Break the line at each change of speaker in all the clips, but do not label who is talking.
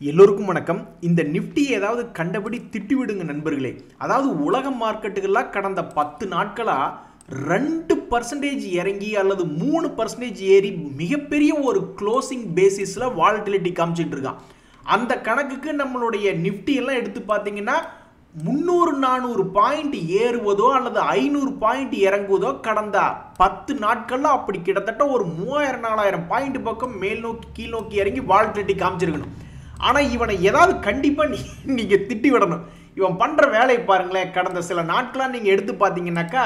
எல்லோருக்கும் வணக்கம். இந்த நிஃப்டி ஏதாவது கண்டபடி திட்டி விடுங்க நண்பர்களே. அதாவது உலக மார்க்கெட்டுகள்லாம் கடந்த 10 நாட்களா 2% இறங்கி அல்லது 3% ஏறி மிகப்பெரிய ஒரு க்ளோசிங் பேசிஸ்ல வாலட்டிலிட்டி காமிச்சிட்டு இருக்கான். அந்த கணக்குக்கு நம்மளுடைய நிஃப்டி எல்லாம் எடுத்து பார்த்தீங்கன்னா 300-400 பாயிண்ட் ஏறுவதோ அல்லது 500 பாயிண்ட் இறங்குவதோ கடந்த 10 நாட்கள்ல அப்படி கிட்டத்தட்ட ஒரு 3000-4000 பாயிண்ட் பக்கம் மேல் நோக்கி கீழ் நோக்கி இறங்கி வாலட்டிலிட்டி காமிச்சிருக்கணும். ஆனா இவனை ஏதாவது கண்டிப்பா நீங்க திட்டி விடணும். இவன் பண்ற வேலையை பாருங்களேன். கடந்த சில நாட்களா நீங்க எடுத்து பார்த்தீங்கன்னாக்கா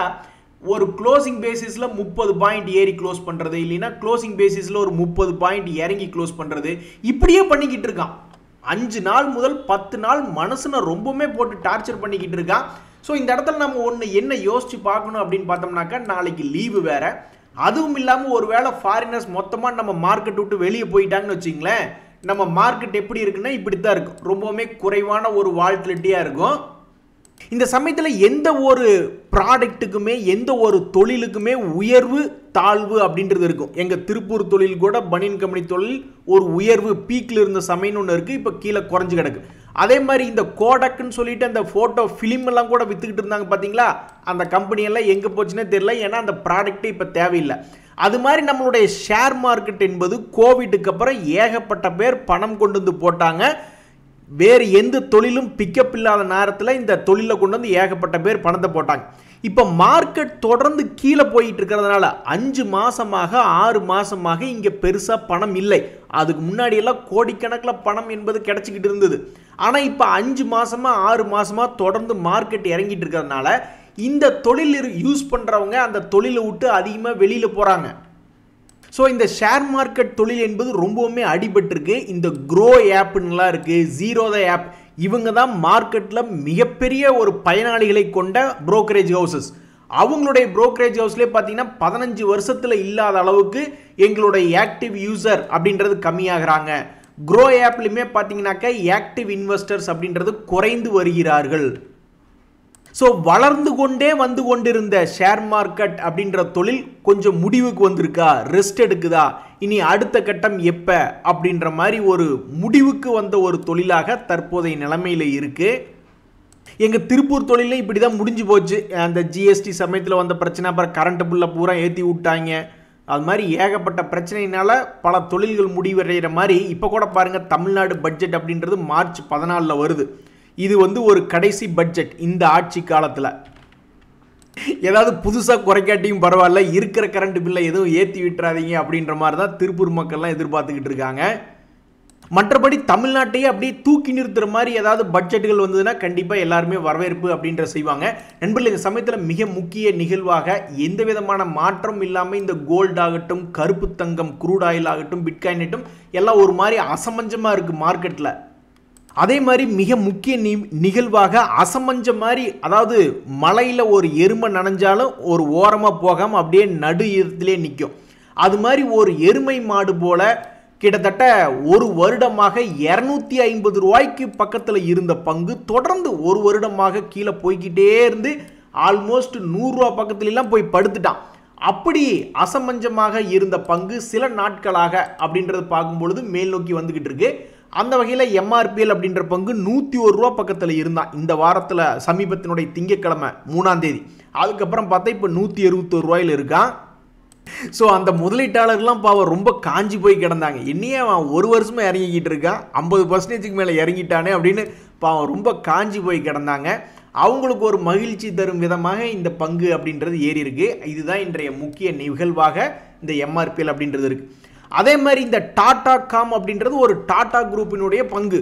ஒரு க்ளோசிங் பேசிஸ்ல 30 பாயிண்ட் ஏறி க்ளோஸ் பண்றது, இல்லைன்னா க்ளோசிங் பேசிஸ்ல ஒரு 30 பாயிண்ட் இறங்கி க்ளோஸ் பண்றது, இப்படியே பண்ணிக்கிட்டு இருக்கான். 5 நாள் முதல் 10 நாள் மனசுன ரொம்பவுமே போட்டு டார்ச்சர் பண்ணிக்கிட்டு இருக்கான். ஸோ இந்த இடத்துல நம்ம ஒன்று என்ன யோசிச்சு பார்க்கணும் அப்படின்னு பார்த்தோம்னாக்கா, நாளைக்கு லீவு வேற. அதுவும் இல்லாமல் ஒருவேளை ஃபாரினர்ஸ் மொத்தமாக நம்ம மார்க்கெட் விட்டு வெளியே போயிட்டாங்கன்னு வச்சிங்களேன், நம்ம மார்க்கெட் எப்படி இருக்குன்னா இப்படித்தான் இருக்கும். ரொம்பவுமே குறைவான ஒரு வாலட்டிலிட்டியாக இருக்கும். இந்த சமயத்தில் எந்த ஒரு ப்ராடக்ட்டுக்குமே எந்த ஒரு தொழிலுக்குமே உயர்வு தாழ்வு அப்படின்றது இருக்கும். எங்கள் திருப்பூர் தொழில் கூட பனியன் கம்பெனி தொழில் ஒரு உயர்வு பீக்கில் இருந்த சமயம்னு ஒன்று இருக்குது, இப்போ கீழே குறைஞ்சு கிடக்கு. அதே மாதிரி இந்த கோடக்குன்னு சொல்லிட்டு அந்த ஃபோட்டோ ஃபிலிம் எல்லாம் கூட விற்றுக்கிட்டு இருந்தாங்க பார்த்தீங்களா, அந்த கம்பெனியெல்லாம் எங்கே போச்சுன்னே தெரியல. ஏன்னா அந்த ப்ராடக்ட்டே இப்போ தேவையில்லை. அது மாதிரி நம்மளுடைய ஷேர் மார்க்கெட் என்பது கோவிடுக்கு அப்புறம் ஏகப்பட்ட பேர் பணம் கொண்டு வந்து போட்டாங்க. வேறு எந்த தொழிலும் பிக்கப் இல்லாத நேரத்தில் இந்த தொழிலை கொண்டு வந்து ஏகப்பட்ட பேர் பணத்தை போட்டாங்க. இப்போ மார்க்கெட் தொடர்ந்து கீழே போயிட்டு இருக்கிறதுனால 5 மாசமாக 6 மாசமாக இங்கே பெருசாக பணம் இல்லை. அதுக்கு முன்னாடி எல்லாம் கோடிக்கணக்கில் பணம் என்பது கிடைச்சிக்கிட்டு இருந்தது. ஆனால் இப்போ 5 மாசமா 6 மாசமா தொடர்ந்து மார்க்கெட் இறங்கிட்டு இருக்கிறதுனால இந்த தொழில் யூஸ் பண்ணுறவங்க அந்த தொழிலை விட்டு அதிகமாக வெளியில் போகிறாங்க. ஸோ இந்த ஷேர் மார்க்கெட் தொழில் என்பது ரொம்பவுமே அடிபட்டிருக்கு. இந்த க்ரோ ஆப்னுலாம் இருக்குது, ஜீரோதா ஆப், இவங்க தான் மார்க்கெட்டில் மிகப்பெரிய ஒரு பயனாளிகளை கொண்ட புரோக்கரேஜ் ஹவுசஸ். அவங்களுடைய புரோக்கரேஜ் ஹவுஸ்லேயே பார்த்தீங்கன்னா 15 வருஷத்தில் இல்லாத அளவுக்கு எங்களுடைய ஆக்டிவ் யூசர் அப்படின்றது கம்மியாகிறாங்க. க்ரோ ஆப்லையுமே பார்த்தீங்கன்னாக்கா ஆக்டிவ் இன்வெஸ்டர்ஸ் அப்படின்றது குறைந்து வருகிறார்கள். ஸோ வளர்ந்து கொண்டே வந்து கொண்டிருந்த ஷேர் மார்க்கெட் அப்படின்ற தொழில் கொஞ்சம் முடிவுக்கு வந்திருக்கா, ரெஸ்ட் எடுக்குதா, இனி அடுத்த கட்டம் எப்போ அப்படின்ற மாதிரி ஒரு முடிவுக்கு வந்த ஒரு தொழிலாக தற்போதைய நிலைமையில் இருக்குது. எங்கள் திருப்பூர் தொழிலே இப்படி தான் முடிஞ்சு போச்சு. அந்த ஜிஎஸ்டி சமயத்தில் வந்த பிரச்சனை, அப்புறம் கரண்ட் பில்லை பூரா ஏற்றி விட்டாங்க. அது மாதிரி ஏகப்பட்ட பிரச்சனையினால பல தொழில்கள் முடிவடைகிற மாதிரி இப்போ கூட பாருங்கள், தமிழ்நாடு பட்ஜெட் அப்படின்றது மார்ச் 14 வருது. இது ஒரு கடைசி பட்ஜெட் இந்த ஆட்சி காலத்தில். ஏதாவது புதுசாக குறைக்காட்டியும் பரவாயில்ல, இருக்கிற கரண்ட் பில்லை எதுவும் ஏற்றி விட்டுறாதீங்க அப்படின்ற மாதிரி தான் திருப்பூர் மக்கள்லாம் எதிர்பார்த்துக்கிட்டு இருக்காங்க. மற்றபடி தமிழ்நாட்டையே அப்படியே தூக்கி நிறுத்துற மாதிரி ஏதாவது பட்ஜெட்டுகள் வந்ததுன்னா கண்டிப்பாக எல்லாருமே வரவேற்பு அப்படின்ற செய்வாங்க. நண்பர்கள், இந்த சமயத்தில் மிக முக்கிய நிகழ்வாக எந்த விதமான மாற்றம் இல்லாமல் இந்த கோல்டு ஆகட்டும், கருப்பு தங்கம், க்ரூட் ஆயில் ஆகட்டும், பிட்காயின் ஆகட்டும் எல்லாம் ஒரு மாதிரி அசமஞ்சமாக இருக்குது மார்க்கெட்டில். அதே மாதிரி மிக முக்கிய நிகழ்வாக அசமஞ்ச மாதிரி, அதாவது மலையில் ஒரு எருமை நனைஞ்சாலும் ஒரு ஓரமாக போகாமல் அப்படியே நடு இடத்திலே நிற்கும். அது மாதிரி ஒரு எருமை மாடு போல கிட்டத்தட்ட ஒரு வருடமாக 250 ரூபாய்க்கு பக்கத்தில் இருந்த பங்கு தொடர்ந்து ஒரு வருடமாக கீழே போய்கிட்டே இருந்து ஆல்மோஸ்ட் 100 ரூபா பக்கத்துலலாம் போய் படுத்துட்டான். அப்படி அசமஞ்சமாக இருந்த பங்கு சில நாட்களாக அப்படின்றது பார்க்கும்பொழுது மேல் நோக்கி வந்துக்கிட்டு இருக்கு. அந்த வகையில் எம்ஆர்பிஎல் அப்படின்ற பங்கு 101 ரூபா பக்கத்தில் இருந்தான் இந்த வாரத்தில், சமீபத்தினுடைய திங்கட்கிழமை 3ஆம் தேதி. அதுக்கப்புறம் பார்த்தா இப்போ 171 ரூபாயில் இருக்கான். ஸோ அந்த முதலீட்டாளர்லாம் பாவம் ரொம்ப காஞ்சி போய் கிடந்தாங்க. என்னையே அவன் ஒரு வருஷமாக இறங்கிக்கிட்டு இருக்கான், 50% மேலே இறங்கிட்டானே அப்படின்னு பாவம் ரொம்ப காஞ்சி போய் கிடந்தாங்க. அவங்களுக்கு ஒரு மகிழ்ச்சி தரும் விதமாக இந்த பங்கு அப்படின்றது ஏறி இருக்கு. இதுதான் இன்றைய முக்கிய நிகழ்வாக இந்த எம்ஆர்பிஎல் அப்படின்றது இருக்கு. அதே மாதிரி இந்த டாடா காம் அப்படின்றது ஒரு டாடா குரூப்பினுடைய பங்கு.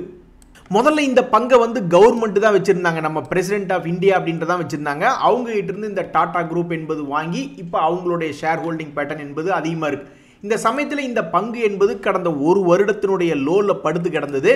முதல்ல இந்த பங்கை கவர்மெண்ட் தான் வச்சிருந்தாங்க, நம்ம பிரசிடென்ட் ஆஃப் இந்தியா அப்படின்றதான் வச்சிருந்தாங்க. அவங்க கிட்ட இருந்து இந்த டாடா குரூப் என்பது வாங்கி இப்போ அவங்களுடைய ஷேர் ஹோல்டிங் பேட்டர்ன் என்பது அதிகமாக இருக்கு. இந்த சமயத்தில் இந்த பங்கு என்பது கடந்த ஒரு வருடத்தினுடைய லோவில் படுத்து கிடந்தது.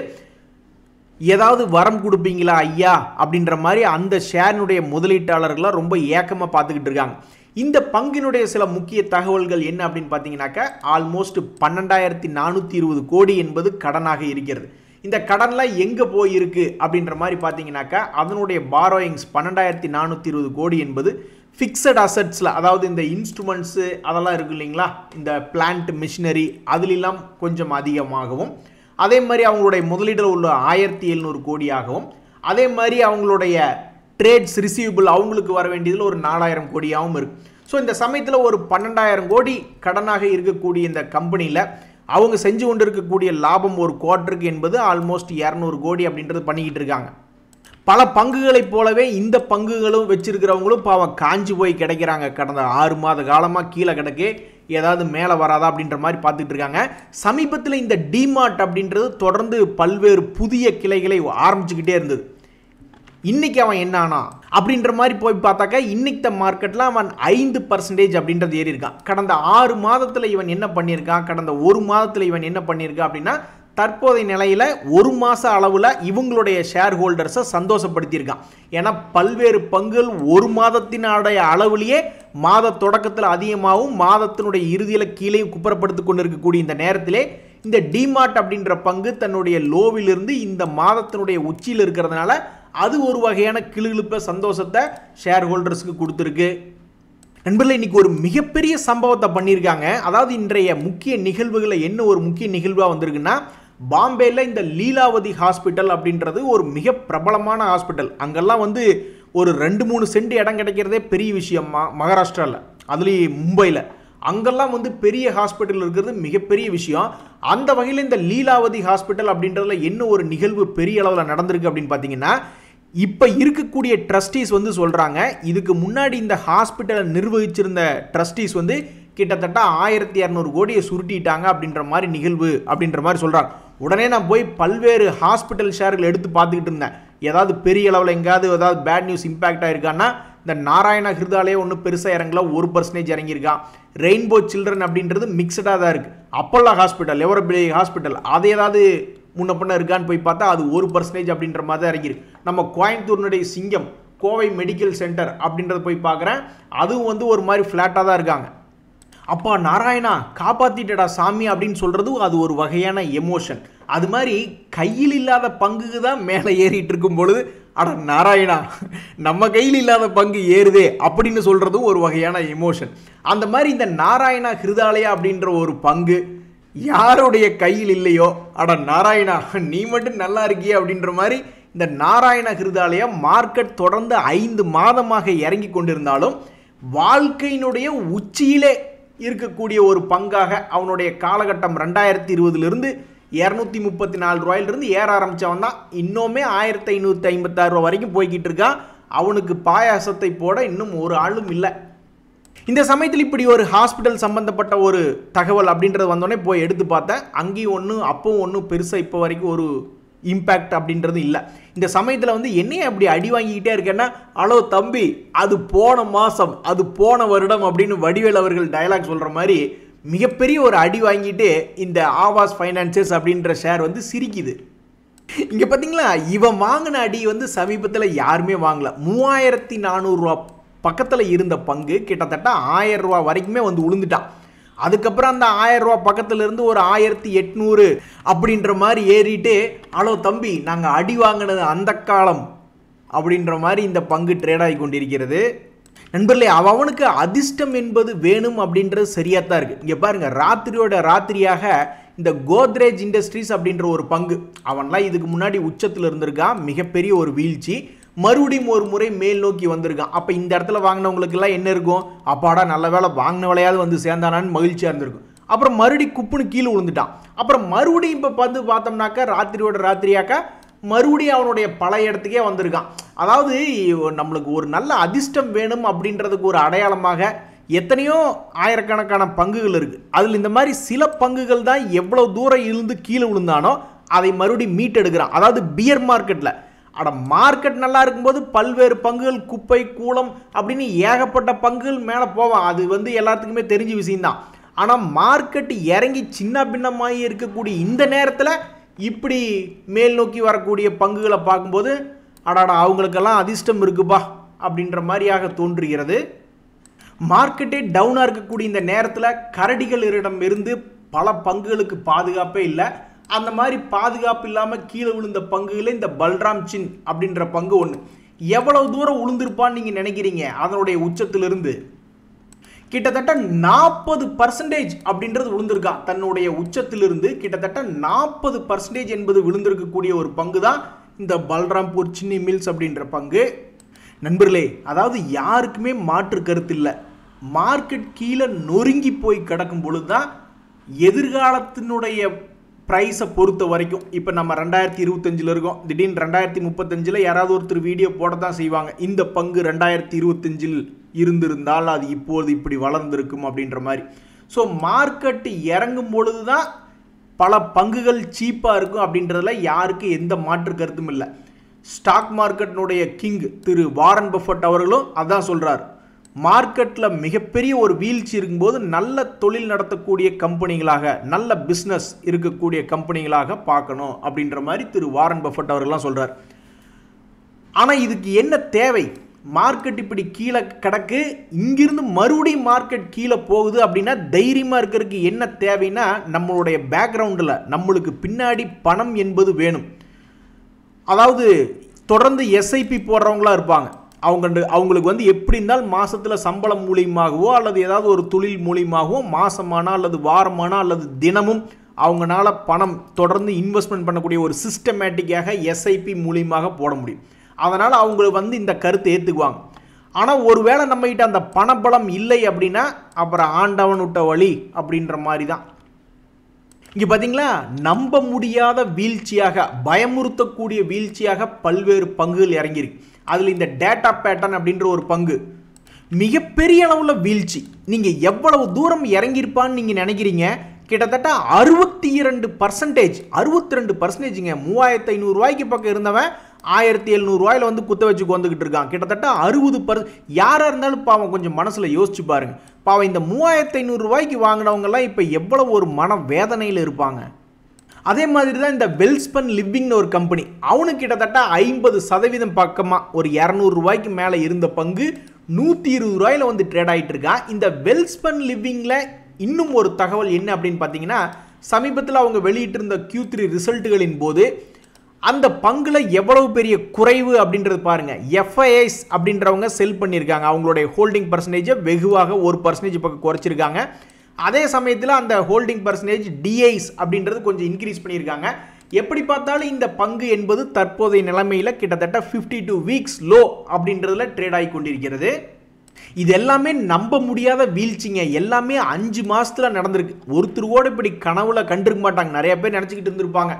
ஏதாவது வரம் கொடுப்பீங்களா ஐயா அப்படின்ற மாதிரி அந்த ஷேரினுடைய முதலீட்டாளர்கள்லாம் ரொம்ப ஏக்கமாக பார்த்துக்கிட்டு இருக்காங்க. இந்த பங்கினுடைய சில முக்கிய தகவல்கள் என்ன அப்படின்னு பார்த்தீங்கன்னாக்கா, ஆல்மோஸ்ட் 12,420 கோடி என்பது கடனாக இருக்கிறது. இந்த கடன்லாம் எங்கே போயிருக்கு அப்படின்ற மாதிரி பார்த்தீங்கன்னாக்கா, அதனுடைய பாரோயிங்ஸ் 12,420 கோடி என்பது ஃபிக்ஸட் அசட்ஸில், அதாவது இந்த இன்ஸ்ட்ருமெண்ட்ஸு அதெல்லாம் இருக்குது இல்லைங்களா, இந்த பிளான்ட் மிஷினரி அதிலெல்லாம் கொஞ்சம் அதிகமாகவும், அதே மாதிரி அவங்களுடைய முதலீடுல உள்ள 1700 கோடியாகவும், அதே மாதிரி அவங்களுடைய ட்ரேட்ஸ் ரிசீவபிள் அவங்களுக்கு வர வேண்டியதில் ஒரு 4000 கோடியாகவும் இருக்கு. ஸோ இந்த சமயத்தில் ஒரு 12,000 கோடி கடனாக இருக்கக்கூடிய இந்த கம்பெனியில் அவங்க செஞ்சு கொண்டு இருக்கக்கூடிய லாபம் ஒரு குவார்ட்டருக்கு என்பது ஆல்மோஸ்ட் 200 கோடி அப்படின்றது பண்ணிக்கிட்டு இருக்காங்க. பல பங்குகளைப் போலவே இந்த பங்குகளும் வச்சிருக்கிறவங்களும் பாவம் காஞ்சி போய் கிடைக்கிறாங்க. கடந்த 6 மாத காலமாக கீழே கிடக்கு, ஏதாவது மேலே வராதா அப்படின்ற மாதிரி பார்த்துட்டு இருக்காங்க. சமீபத்தில் இந்த டிமார்ட் அப்படின்றது தொடர்ந்து பல்வேறு புதிய கிளைகளை ஆரம்பிச்சுக்கிட்டே இருந்தது. இன்னைக்கு அவன் என்ன ஆனா அப்படின்ற மாதிரி போய் பார்த்தாக்கா இன்னைக்கு மார்க்கெட்டில் அவன் 5% அப்படின்றது ஏறி இருக்கான். கடந்த 6 மாதத்தில் இவன் என்ன பண்ணியிருக்கான், கடந்த 1 மாதத்தில் இவன் என்ன பண்ணியிருக்கான் அப்படின்னா தற்போதைய நிலையில் 1 மாத அளவில் இவங்களுடைய ஷேர் ஹோல்டர்ஸை சந்தோஷப்படுத்தியிருக்கான். ஏன்னா பல்வேறு பங்குகள் 1 மாதத்தினுடைய அளவுலேயே மாத தொடக்கத்தில் அதிகமாகவும் மாதத்தினுடைய இறுதியில் கீழே குப்புறப்படுத்தி கொண்டு இருக்கக்கூடிய இந்த நேரத்திலே இந்த டிமார்ட் அப்படின்ற பங்கு தன்னுடைய லோவிலிருந்து இந்த மாதத்தினுடைய உச்சியில் இருக்கிறதுனால அது ஒரு வகையான கிளுகிழுப்ப சந்தோஷத்தை ஷேர் ஹோல்டர்ஸ்க்கு கொடுத்துருக்கு. நண்பர்களே, இன்னைக்கு ஒரு மிகப்பெரிய சம்பவத்தை பண்ணியிருக்காங்க. அதாவது இன்றைய முக்கிய நிகழ்வுகளை என்ன ஒரு முக்கிய நிகழ்வாக வந்திருக்குன்னா, பாம்பேயில் இந்த லீலாவதி ஹாஸ்பிட்டல் அப்படின்றது ஒரு மிக பிரபலமான ஹாஸ்பிட்டல். அங்கெல்லாம் வந்து ஒரு 2-3 சென்ட் இடம் கிடைக்கிறதே பெரிய விஷயம். மகாராஷ்டிராவில், அதுலேயும் மும்பையில் அங்கெல்லாம் வந்து பெரிய ஹாஸ்பிட்டல் இருக்கிறது மிகப்பெரிய விஷயம். அந்த வகையில் இந்த லீலாவதி ஹாஸ்பிட்டல் அப்படின்றதுல என்ன ஒரு நிகழ்வு பெரிய அளவில் நடந்திருக்கு அப்படின்னு பார்த்தீங்கன்னா, இப்போ இருக்கக்கூடிய ட்ரஸ்டீஸ் வந்து சொல்கிறாங்க, இதுக்கு முன்னாடி இந்த ஹாஸ்பிட்டலை நிர்வகிச்சிருந்த ட்ரஸ்டீஸ் வந்து கிட்டத்தட்ட 1200 கோடியை சுருட்டிட்டாங்க அப்படின்ற மாதிரி நிகழ்வு அப்படின்ற மாதிரி சொல்கிறாங்க. உடனே நான் போய் பல்வேறு ஹாஸ்பிட்டல் ஷேர்கள் எடுத்து பார்த்துக்கிட்டு இருந்தேன். ஏதாவது பெரிய அளவில் எங்கேயாவது ஏதாவது பேட் நியூஸ் இம்பாக்ட் ஆகிருக்கான்னா இந்த நாராயணா ஹிருதாலயே ஒன்றும் பெருசாக இறங்கல, 1% இறங்கியிருக்கான். ரெயின்போ சில்ட்ரன் அப்படின்றது மிக்சடாக தான் இருக்குது. அப்பல்லா ஹாஸ்பிட்டல், எவரபிளி ஹாஸ்பிட்டல், அது ஏதாவது முன்ன பண்ண இருக்கான்னு போய் பார்த்தா அது 1% அப்படின்ற மாதிரி தான் இறங்கியிருக்கு. நம்ம கோயம்புத்தூர்னுடைய சிங்கம் கோவை மெடிக்கல் சென்டர் அப்படின்றத போய் பார்க்குறேன், அதுவும் வந்து ஒரு மாதிரி ஃப்ளாட்டாக தான் இருக்காங்க. அப்பா நாராயணா காப்பாற்றிட்டடா சாமி அப்படின்னு சொல்கிறது அது ஒரு வகையான எமோஷன். அது மாதிரி கையில் இல்லாத பங்குக்கு தான் மேலே ஏறிட்டு இருக்கும் பொழுது அட நாராயணா நம்ம கையில் இல்லாத பங்கு ஏறுதே அப்படின்னு சொல்கிறதும் ஒரு வகையான எமோஷன். அந்த மாதிரி இந்த நாராயணா ஹிருதாலயா அப்படின்ற ஒரு பங்கு யாருடைய கையில் இல்லையோ அட நாராயணா நீ மட்டும் நல்லா இருக்கியே அப்படின்ற மாதிரி இந்த நாராயண ஹிருதாலயா மார்க்கெட் தொடர்ந்து 5 மாதமாக இறங்கி கொண்டிருந்தாலும் வாழ்க்கையினுடைய உச்சியிலே இருக்கக்கூடிய ஒரு பங்காக அவனுடைய காலகட்டம் 2020 234 ரூபாயிலிருந்து ஏற ஆரம்பித்தவன் தான் இன்னுமே 1556 ரூபா வரைக்கும் போய்கிட்டு இருக்கான். அவனுக்கு பாயாசத்தை போட இன்னும் ஒரு ஆளும் இல்லை. இந்த சமயத்தில் இப்படி ஒரு ஹாஸ்பிட்டல் சம்பந்தப்பட்ட ஒரு தகவல் அப்படின்றது வந்தோடனே போய் எடுத்து பார்த்தேன். அங்கேயும் ஒன்றும் அப்பவும் ஒன்றும் பெருசாக இப்போ வரைக்கும் ஒரு இம்பேக்ட் அப்படின்றது இல்லை. இந்த சமயத்தில் வந்து என்னையே அப்படி அடி வாங்கிக்கிட்டே இருக்கேன்னா, ஹலோ தம்பி அது போன மாதம் அது போன வருடம் அப்படின்னு வடிவேல் அவர்கள் டயலாக் சொல்கிற மாதிரி மிகப்பெரிய ஒரு அடி வாங்கிட்டு இந்த ஆவாஸ் ஃபைனான்சஸ் அப்படின்ற ஷேர் வந்து சிரிக்குது. இங்கே பார்த்தீங்களா, இவன் வாங்கின அடி வந்து சமீபத்தில் யாருமே வாங்கல. 3400 ரூபா பக்கத்தில் இருந்த பங்கு கிட்டத்தட்ட 1000 ரூபா வரைக்குமே வந்து உளுந்துட்டான். அதுக்கப்புறம் அந்த 1000 ரூபா பக்கத்தில் இருந்து ஒரு 1800 அப்படின்ற மாதிரி ஏறிட்டு, ஹலோ தம்பி நாங்கள் அடி வாங்கினது அந்த காலம் அப்படின்ற மாதிரி இந்த பங்கு ட்ரேட் ஆகி கொண்டிருக்கிறது. நண்பர்களே, அவனுக்கு அதிர்ஷ்டம் என்பது வேணும் அப்படின்றது சரியாக தான் இருக்குது. இங்கே பாருங்கள், ராத்திரியோட ராத்திரியாக இந்த கோத்ரேஜ் இண்டஸ்ட்ரீஸ் அப்படின்ற ஒரு பங்கு அவன்லாம் இதுக்கு முன்னாடி உச்சத்தில் இருந்திருக்கான். மிகப்பெரிய ஒரு வீழ்ச்சி, மறுபடியும் ஒரு முறை மேல் நோக்கி வந்திருக்கான். அப்போ இந்த இடத்துல வாங்கினவங்களுக்கெல்லாம் என்ன இருக்கும், அப்பாடா நல்ல வேலை வாங்கின வேலையாவது வந்து சேர்ந்தானான்னு மகிழ்ச்சியாக இருந்திருக்கும். அப்புறம் மறுபடியும் குப்புன்னு கீழே விழுந்துட்டான். அப்புறம் மறுபடியும் இப்போ வந்து பார்த்தோம்னாக்கா ராத்திரியோட ராத்திரியாக்கா மறுபடியும் அவனுடைய பழைய இடத்துக்கே வந்திருக்கான். அதாவது நம்மளுக்கு ஒரு நல்ல அதிர்ஷ்டம் வேணும் அப்படின்றதுக்கு ஒரு அடையாளமாக எத்தனையோ ஆயிரக்கணக்கான பங்குகள் இருக்குது. அதில் இந்த மாதிரி சில பங்குகள் தான் எவ்வளோ தூரம் இருந்து கீழே விழுந்தானோ அதை மறுபடியும் மீட்டெடுக்கிறான். அதாவது பியர் மார்க்கெட்டில் அட மார்க்கெட் நல்லா இருக்கும்போது பல்வேறு பங்குகள் குப்பை கூலம் அப்படின்னு ஏகப்பட்ட பங்குகள் மேலே போவான். அது வந்து எல்லாத்துக்குமே தெரிஞ்ச விஷயம்தான். ஆனால் மார்க்கெட் இறங்கி சின்ன பின்னமாகி இருக்கக்கூடிய இந்த நேரத்தில் இப்படி மேல் நோக்கி வரக்கூடிய பங்குகளை பார்க்கும்போது அடாடா அவங்களுக்கெல்லாம் அதிர்ஷ்டம் இருக்குப்பா அப்படின்ற மாதிரியாக தோன்றுகிறது. மார்க்கெட்டே டவுனாக இருக்கக்கூடிய இந்த நேரத்தில் கரடிகளிடம் இருந்து பல பங்குகளுக்கு பாதுகாப்பே இல்லை. அந்த மாதிரி பாதுகாப்பு இல்லாமல் கீழே விழுந்த பங்குகளில் இந்த பல்ராம் சின் அப்படின்ற பங்கு ஒன்று. எவ்வளவு தூரம் விழுந்திருப்பான்னு நீங்கள் நினைக்கிறீங்க? அதனுடைய உச்சத்திலிருந்து கிட்டத்தட்ட 40% அப்படின்றது விழுந்திருக்கா. தன்னுடைய உச்சத்திலிருந்து கிட்டத்தட்ட 40% என்பது விழுந்திருக்கக்கூடிய ஒரு பங்கு தான் இந்த பல்ராம்பூர் சின்னி மில்ஸ் அப்படின்ற பங்கு. நண்பர்களே, அதாவது யாருக்குமே மாற்று கருத்து இல்லை. மார்க்கெட் கீழே நொறுங்கி போய் கிடக்கும் பொழுது தான் எதிர்காலத்தினுடைய ப்ரைஸை பொறுத்த வரைக்கும், இப்போ நம்ம 2025 இருக்கோம், திடீர்னு 2035 யாராவது ஒருத்தர் வீடியோ போட தான் செய்வாங்க. இந்த பங்கு 2025 இருந்திருந்தால் அது இப்போது இப்படி வளர்ந்துருக்கும் அப்படின்ற மாதிரி. ஸோ மார்க்கெட்டு இறங்கும் பொழுது தான் பல பங்குகள் சீப்பாக இருக்கும் அப்படின்றதுல யாருக்கு எந்த மாற்று கருத்தும் இல்லை. ஸ்டாக் மார்க்கெட்டினுடைய கிங் திரு வாரன் பஃபட் அவர்களும் அதான் சொல்கிறார். மார்க்கெட்டில் மிகப்பெரிய ஒரு வீழ்ச்சி இருக்கும்போது நல்ல தொழில் நடத்தக்கூடிய கம்பெனிகளாக, நல்ல பிஸ்னஸ் இருக்கக்கூடிய கம்பெனிகளாக பார்க்கணும் அப்படின்ற மாதிரி திரு வாரன் பஃபட் அவர்கள்லாம் சொல்கிறார். ஆனால் இதுக்கு என்ன தேவை? மார்க்கெட் இப்படி கீழே கிடக்கு, இங்கிருந்து மறுபடியும் மார்க்கெட் கீழே போகுது அப்படின்னா தைரியமாக இருக்கிறதுக்கு என்ன தேவைன்னா, நம்மளுடைய பேக்ரவுண்டில் நம்மளுக்கு பின்னாடி பணம் என்பது வேணும். அதாவது தொடர்ந்து எஸ்ஐபி போடுறவங்களா இருப்பாங்க. அவங்களுக்கு வந்து எப்படி இருந்தால் மாதத்தில் சம்பளம் மூலியமாகவோ அல்லது ஏதாவது ஒரு தொழில் மூலியமாகவோ மாதமானா அல்லது வாரமானா அல்லது தினமும் அவங்களால பணம் தொடர்ந்து இன்வெஸ்ட்மெண்ட் பண்ணக்கூடிய ஒரு சிஸ்டமேட்டிக்காக எஸ்ஐபி மூலியமாக போட முடியும். அதனால் அவங்க வந்து இந்த கருத்தை ஏற்றுக்குவாங்க. ஆனால் ஒருவேளை நம்மகிட்ட அந்த பணபலம் இல்லை அப்படின்னா அப்புறம் ஆண்டவன் விட்ட வழி அப்படின்ற மாதிரி தான். இங்கே பார்த்தீங்களா, நம்ப முடியாத வீழ்ச்சியாக, பயமுறுத்தக்கூடிய வீழ்ச்சியாக பல்வேறு பங்குகள் இறங்கியிருக்கு. அதில் இந்த டேட்டா பேட்டர்ன் அப்படின்ற ஒரு பங்கு மிகப்பெரிய அளவில் வீழ்ச்சி. நீங்கள் எவ்வளவு தூரம் இறங்கியிருப்பான்னு நீங்கள் நினைக்கிறீங்க? கிட்டத்தட்ட 62%, 62%ங்க. 3500 ரூபாய்க்கு பக்கம் இருந்தவன் 1700 ரூபாயில வந்து குத்த வச்சு வந்துக்கிட்டு இருக்கான். கிட்டத்தட்ட 60%. யாராக இருந்தாலும் பாவம் கொஞ்சம் மனசில் யோசிச்சு பாருங்க. பாவம் இந்த 3500 ரூபாய்க்கு வாங்கினவங்கலாம் இப்போ எவ்வளோ ஒரு மன வேதனையில் இருப்பாங்க. அதே மாதிரி தான் இந்த வெல்ஸ்பன் லிவிங்னு ஒரு கம்பெனி, அவனுக்கு கிட்டத்தட்ட 50% பக்கமாக ஒரு 200 ரூபாய்க்கு மேலே இருந்த பங்கு 120 ரூபாயில வந்து ட்ரேட் ஆகிட்டு இருக்கான். இந்த வெல்ஸ்பன் லிவிங்கில் இன்னும் ஒரு தகவல் என்ன அப்படின்னு பார்த்தீங்கன்னா, சமீபத்தில் அவங்க வெளியிட்டிருந்த Q3 ரிசல்ட்டுகளின் போது அந்த பங்குல எவ்வளவு பெரிய குறைவு அப்படின்றது பாருங்க. FIIs அப்படின்றவங்க செல் பண்ணியிருக்காங்க. அவங்களுடைய ஹோல்டிங் பர்சன்டேஜை வெகுவாக 1% பக்கம் குறைச்சிருக்காங்க. அதே சமயத்தில் அந்த ஹோல்டிங் பர்சன்டேஜ் DIs அப்படின்றது கொஞ்சம் இன்க்ரீஸ் பண்ணியிருக்காங்க. எப்படி பார்த்தாலும் இந்த பங்கு என்பது தற்போதைய நிலைமையில் கிட்டத்தட்ட 52 வீக்ஸ் லோ அப்படின்றதுல ட்ரேட் ஆகி கொண்டிருக்கிறது. இது எல்லாமே நம்ப முடியாத வீழ்ச்சிங்க. எல்லாமே 5 மாசத்துல நடந்திருக்கு. ஒருத்தர் கூட இப்படி கனவுல கண்டிருக்க மாட்டாங்க. நிறைய பேர் நினச்சிக்கிட்டு இருந்திருப்பாங்க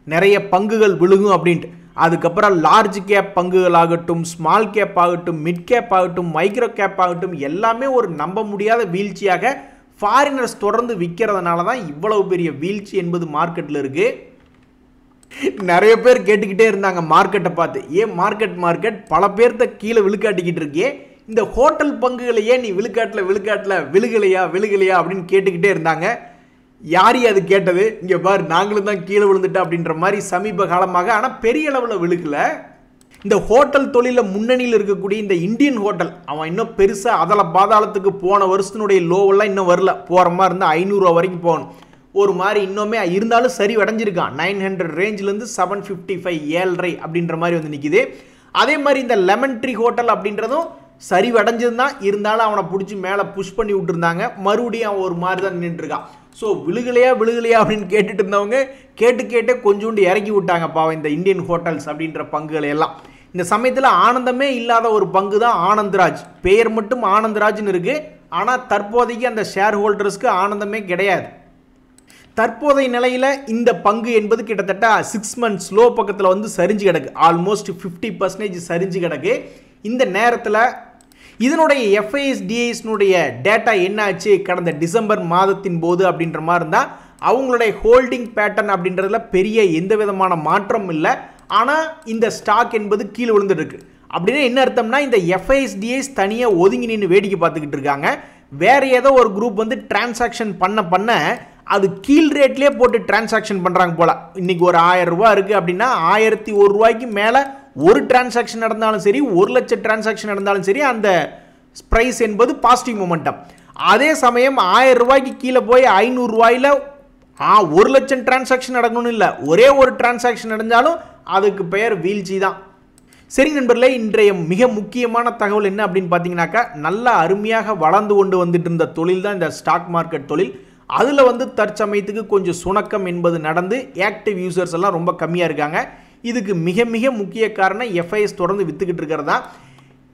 நிறைய பங்குகள் விழுகும் அப்படின்ட்டு. அதுக்கப்புறம் லார்ஜ் கேப் பங்குகள் ஆகட்டும், ஸ்மால் கேப் ஆகட்டும், மிட் கேப் ஆகட்டும், மைக்ரோ கேப் ஆகட்டும், எல்லாமே ஒரு நம்ப முடியாத வீழ்ச்சியாக ஃபாரினர்ஸ் தொடர்ந்து விற்கிறதுனால தான் இவ்வளவு பெரிய வீழ்ச்சி என்பது மார்க்கெட்டில் இருக்கு. நிறைய பேர் கேட்டுக்கிட்டே இருந்தாங்க மார்க்கெட்டை பார்த்து, ஏன் மார்க்கெட் பல பேர்த்த கீழே விழுக்காட்டிக்கிட்டு இருக்கே, இந்த ஹோட்டல் பங்குகளை ஏன் நீ விழுக்காட்டில் விழுகலையா அப்படின்னு கேட்டுக்கிட்டே இருந்தாங்க. யார் அது கேட்டது? இங்கே பாரு, நாங்களும் தான் கீழே விழுந்துட்டோம் அப்படின்ற மாதிரி சமீப காலமாக. ஆனால் பெரிய அளவில் விழுக்கல. இந்த ஹோட்டல் தொழிலில் முன்னணியில் இருக்கக்கூடிய இந்த இந்தியன் ஹோட்டல், அவன் இன்னும் பெருசாக அதல பாதாளத்துக்கு போன வருஷத்தினுடைய லோவெல்லாம் இன்னும் வரல. போகிற மாதிரி இருந்தால் 500 ரூபா வரைக்கும் போகணும். ஒரு மாதிரி இன்னுமே இருந்தாலும் சரி அடைஞ்சிருக்கான். 900 ரேஞ்சிலேருந்து 755 7.5 அப்படின்ற மாதிரி வந்து நிற்கிது. அதே மாதிரி இந்த லெமன் ட்ரீ ஹோட்டல் அப்படின்றதும் சரிவடைஞ்சிருந்தான். இருந்தாலும் அவனை பிடிச்சி மேலே புஷ் பண்ணி விட்டுருந்தாங்க. மறுபடியும் அவன் ஒரு மாதிரி தான் நின்றுட்டுருக்கான். ஸோ விழுகலையா அப்படின்னு கேட்டுட்டு இருந்தவங்க கேட்டே கொஞ்சோண்டு இறக்கி விட்டாங்க பாவம் இந்த இந்தியன் ஹோட்டல்ஸ் அப்படின்ற பங்குகளை எல்லாம். இந்த சமயத்தில் ஆனந்தமே இல்லாத ஒரு பங்கு தான் ஆனந்த்ராஜ். பெயர் மட்டும் ஆனந்த்ராஜ்னு இருக்குது. ஆனால் தற்போதைக்கு அந்த ஷேர் ஹோல்டர்ஸ்க்கு ஆனந்தமே கிடையாது. தற்போதைய நிலையில் இந்த பங்கு என்பது கிட்டத்தட்ட 6 months லோ பக்கத்தில் வந்து சரிஞ்சு கிடக்கு. ஆல்மோஸ்ட் 50% சரிஞ்சு கிடக்கு. இந்த நேரத்தில் இதனுடைய FIIs DIsனுடைய டேட்டா என்ன ஆச்சு கடந்த டிசம்பர் மாதத்தின் போது அப்படின்ற மாதிரி இருந்தால் அவங்களுடைய ஹோல்டிங் பேட்டர்ன் அப்படின்றதுல பெரிய எந்த விதமான மாற்றம் இல்லை. ஆனால் இந்த ஸ்டாக் என்பது கீழே விழுந்துட்டு இருக்கு. அப்படின்னா என்ன அர்த்தம்னா, இந்த FIIs DIs தனியாக ஒதுங்கி நின்று வேடிக்கை பார்த்துக்கிட்டு இருக்காங்க. வேற ஏதோ ஒரு குரூப் வந்து டிரான்சாக்ஷன் பண்ண அது கீழ் ரேட்லேயே போட்டு டிரான்சாக்ஷன் பண்ணுறாங்க போல. இன்னைக்கு ஒரு 1000 ரூபா இருக்குது அப்படின்னா 1001 ரூபாய்க்கு மேலே ஒரு டிரான்சாக்ஷன் நடந்தாலும் சரி, 1 லட்சம் டிரான்சாக்ஷன் நடந்தாலும் சரி, அந்த ப்ரைஸ் என்பது பாசிட்டிவ் மொமெண்டம். அதே சமயம் 1000 ரூபாய்க்கு கீழே போய் 500 ரூபாயில் 1 லட்சம் டிரான்சாக்ஷன் நடக்கணும்னு இல்லை, ஒரே ஒரு டிரான்சாக்ஷன் நடந்தாலும் அதுக்கு பெயர் வீழ்ச்சி தான். சரி நண்பர்களே, இன்றைய மிக முக்கியமான தகவல் என்ன அப்படின்னு பார்த்தீங்கன்னாக்கா, நல்லா அருமையாக வளர்ந்து கொண்டு வந்துட்டு இருந்த தொழில் தான் இந்த ஸ்டாக் மார்க்கெட் தொழில். அதில் வந்து தற்சமயத்துக்கு கொஞ்சம் சுணக்கம் என்பது நடந்து ஆக்டிவ் யூசர்ஸ் எல்லாம் ரொம்ப கம்மியாக இருக்காங்க. இதுக்கு மிக மிக முக்கிய காரணம் எஃப்ஐஎஸ் தொடர்ந்து வித்துக்கிட்டு இருக்கிறது தான்.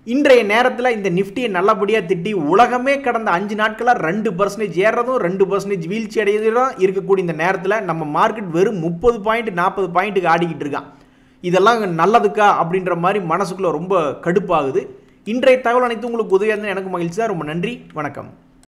இன்றைய நேரத்தில் இந்த நிஃப்டியை நல்லபடியாக திட்டி உலகமே கடந்த 5 நாட்களாக 2% ஏறதும் 2% வீழ்ச்சி அடையதும் இருக்கக்கூடிய இந்த நேரத்தில் நம்ம மார்க்கெட் வெறும் 30 பாயிண்ட் 40 பாயிண்ட்டுக்கு ஆடிக்கிட்டு இருக்கான். இதெல்லாம் நல்லதுக்கா அப்படின்ற மாதிரி மனசுக்குள்ள ரொம்ப கடுப்பாகுது. இன்றைய தகவல் அனைத்து உங்களுக்கு உதவியாக இருந்தால் எனக்கு மகிழ்ச்சி தான். ரொம்ப நன்றி, வணக்கம்.